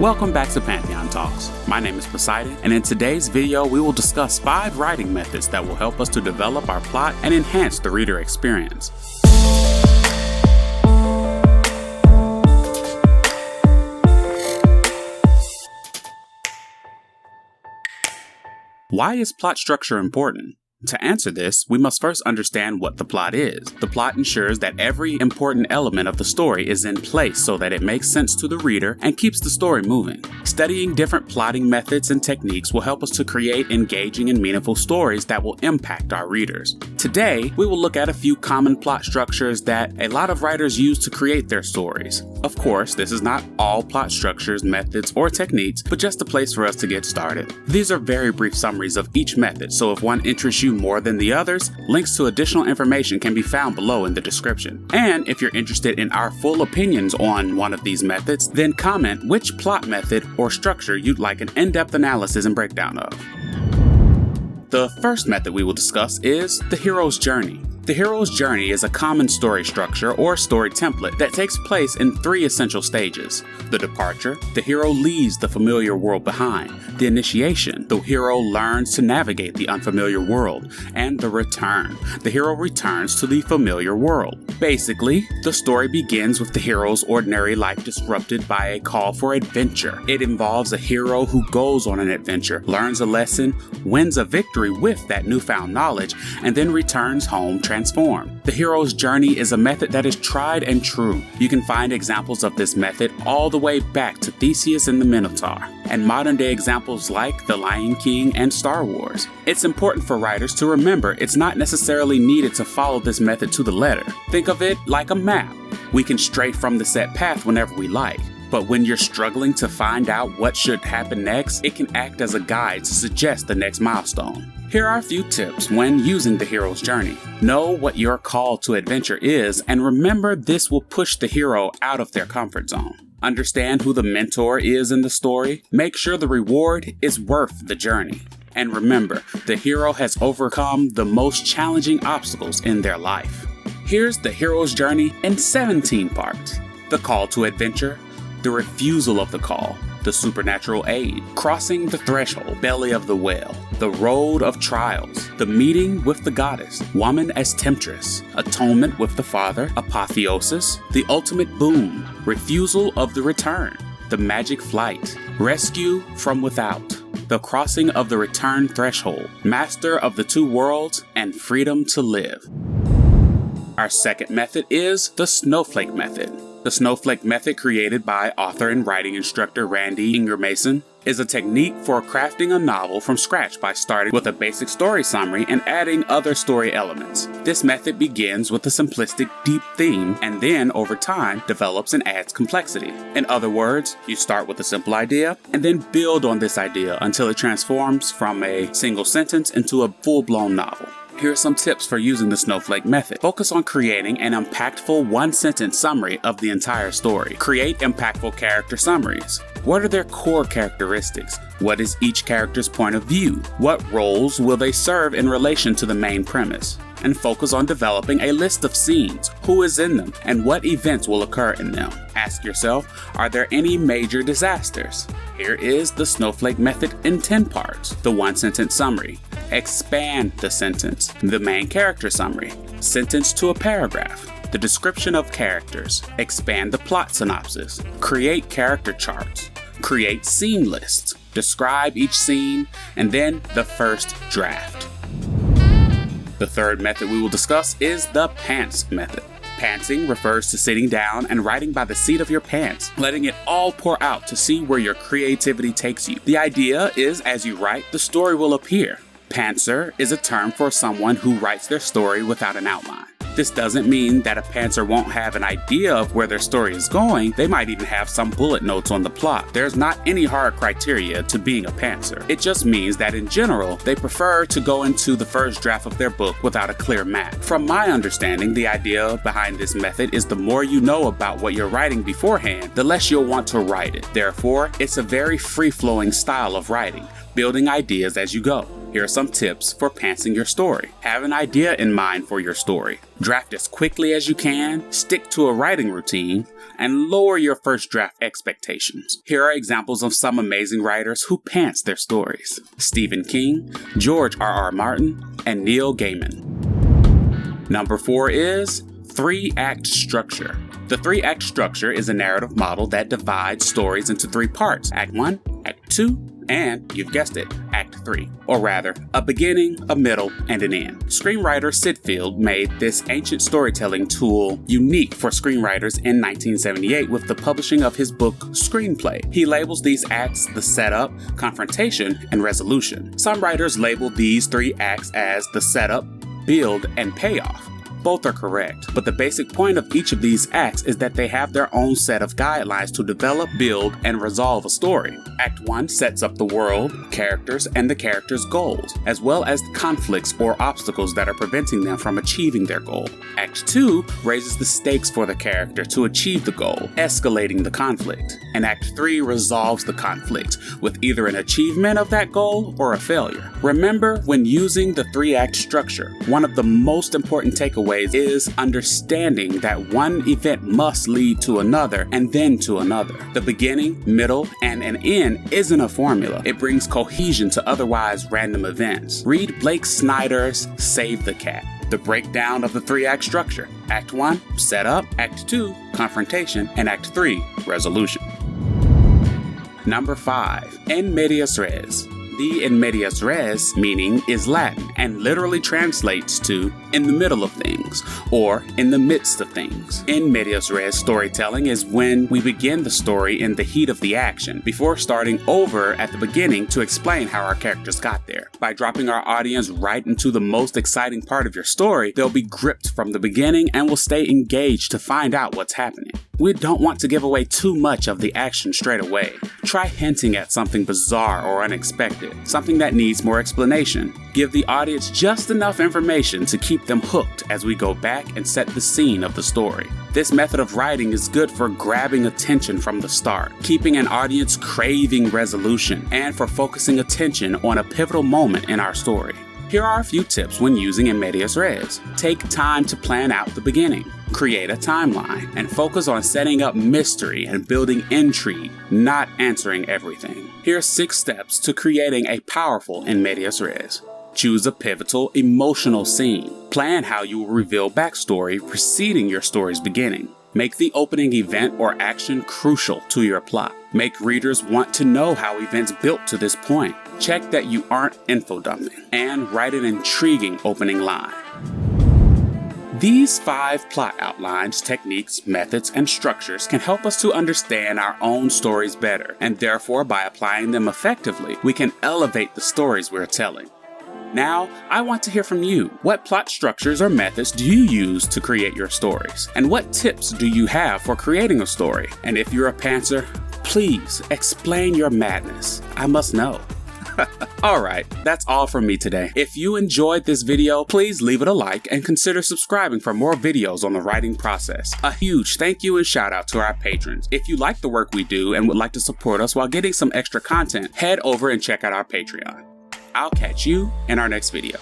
Welcome back to Pantheon Talks. My name is Poseidon, and in today's video we will discuss 5 writing methods that will help us to develop our plot and enhance the reader experience. Why is plot structure important? To answer this, we must first understand what the plot is. The plot ensures that every important element of the story is in place so that it makes sense to the reader and keeps the story moving. Studying different plotting methods and techniques will help us to create engaging and meaningful stories that will impact our readers. Today, we will look at a few common plot structures that a lot of writers use to create their stories. Of course, this is not all plot structures, methods, or techniques, but just a place for us to get started. These are very brief summaries of each method, so if one interests you more than the others, links to additional information can be found below in the description. And if you're interested in our full opinions on one of these methods, then comment which plot method or structure you'd like an in-depth analysis and breakdown of. The first method we will discuss is the hero's journey. The hero's journey is a common story structure or story template that takes place in 3 essential stages. The departure, the hero leaves the familiar world behind. The initiation, the hero learns to navigate the unfamiliar world. And the return, the hero returns to the familiar world. Basically, the story begins with the hero's ordinary life disrupted by a call for adventure. It involves a hero who goes on an adventure, learns a lesson, wins a victory with that newfound knowledge, and then returns home transformed. The hero's journey is a method that is tried and true. You can find examples of this method all the way back to Theseus and the Minotaur, and modern day examples like The Lion King and Star Wars. It's important for writers to remember it's not necessarily needed to follow this method to the letter. Think of it like a map. We can stray from the set path whenever we like. But when you're struggling to find out what should happen next, it can act as a guide to suggest the next milestone. Here are a few tips when using the hero's journey. Know what your call to adventure is, and remember this will push the hero out of their comfort zone. Understand who the mentor is in the story. Make sure the reward is worth the journey. And remember, the hero has overcome the most challenging obstacles in their life. Here's the hero's journey in 17 parts. The call to adventure, the refusal of the call, the supernatural aid, crossing the threshold, belly of the whale, the road of trials, the meeting with the goddess, woman as temptress, atonement with the father, apotheosis, the ultimate boon, refusal of the return, the magic flight, rescue from without, the crossing of the return threshold, master of the 2 worlds, and freedom to live. Our second method is the Snowflake method. The Snowflake method, created by author and writing instructor Randy Ingermason, is a technique for crafting a novel from scratch by starting with a basic story summary and adding other story elements. This method begins with a simplistic, deep theme and then, over time, develops and adds complexity. In other words, you start with a simple idea and then build on this idea until it transforms from a single sentence into a full-blown novel. Here are some tips for using the Snowflake method. Focus on creating an impactful 1-sentence summary of the entire story. Create impactful character summaries. What are their core characteristics? What is each character's point of view? What roles will they serve in relation to the main premise? And focus on developing a list of scenes, who is in them, and what events will occur in them. Ask yourself, are there any major disasters? Here is the Snowflake method in 10 parts. The 1-sentence summary. Expand the sentence. The main character summary. Sentence to a paragraph. The description of characters. Expand the plot synopsis. Create character charts. Create scene lists. Describe each scene, and then the first draft. The third method we will discuss is the pants method. Pantsing refers to sitting down and writing by the seat of your pants, letting it all pour out to see where your creativity takes you. The idea is, as you write, the story will appear. Pantser is a term for someone who writes their story without an outline. This doesn't mean that a pantser won't have an idea of where their story is going. They might even have some bullet notes on the plot. There's not any hard criteria to being a pantser. It just means that in general, they prefer to go into the first draft of their book without a clear map. From my understanding, the idea behind this method is the more you know about what you're writing beforehand, the less you'll want to write it. Therefore, it's a very free-flowing style of writing, building ideas as you go. Here are some tips for pantsing your story. Have an idea in mind for your story. Draft as quickly as you can, stick to a writing routine, and lower your first draft expectations. Here are examples of some amazing writers who pants their stories: Stephen King, George R.R. Martin, and Neil Gaiman. Number 4 is 3-act structure. The 3-act structure is a narrative model that divides stories into 3 parts: Act 1, Act 2, and, you've guessed it, Act 3. Or rather, a beginning, a middle, and an end. Screenwriter Sid Field made this ancient storytelling tool unique for screenwriters in 1978 with the publishing of his book Screenplay. He labels these acts the setup, confrontation, and resolution. Some writers label these 3 acts as the setup, build, and payoff. Both are correct, but the basic point of each of these acts is that they have their own set of guidelines to develop, build, and resolve a story. Act 1 sets up the world, characters, and the characters' goals, as well as the conflicts or obstacles that are preventing them from achieving their goal. Act 2 raises the stakes for the character to achieve the goal, escalating the conflict. And Act 3 resolves the conflict, with either an achievement of that goal or a failure. Remember, when using the 3-act structure, one of the most important takeaways is understanding that one event must lead to another and then to another. The beginning, middle, and an end isn't a formula. It brings cohesion to otherwise random events. Read Blake Snyder's Save the Cat. The breakdown of the 3-act structure: Act 1, setup; Act 2, confrontation; and Act 3, resolution. Number 5, in medias res. The in medias res meaning is Latin and literally translates to in the middle of things or in the midst of things. In medias res storytelling is when we begin the story in the heat of the action before starting over at the beginning to explain how our characters got there. By dropping our audience right into the most exciting part of your story, they'll be gripped from the beginning and will stay engaged to find out what's happening. We don't want to give away too much of the action straight away. Try hinting at something bizarre or unexpected, something that needs more explanation. Give the audience just enough information to keep them hooked as we go back and set the scene of the story. This method of writing is good for grabbing attention from the start, keeping an audience craving resolution, and for focusing attention on a pivotal moment in our story. Here are a few tips when using in medias res. Take time to plan out the beginning. Create a timeline and focus on setting up mystery and building intrigue, not answering everything. Here are 6 steps to creating a powerful in medias res. Choose a pivotal, emotional scene. Plan how you will reveal backstory preceding your story's beginning. Make the opening event or action crucial to your plot. Make readers want to know how events built to this point. Check that you aren't info-dumping. And write an intriguing opening line. These 5 plot outlines, techniques, methods, and structures can help us to understand our own stories better, and therefore by applying them effectively, we can elevate the stories we're telling. Now, I want to hear from you. What plot structures or methods do you use to create your stories? And what tips do you have for creating a story? And if you're a pantser, please explain your madness. I must know. Alright, that's all from me today. If you enjoyed this video, please leave it a like and consider subscribing for more videos on the writing process. A huge thank you and shout out to our patrons. If you like the work we do and would like to support us while getting some extra content, head over and check out our Patreon. I'll catch you in our next video.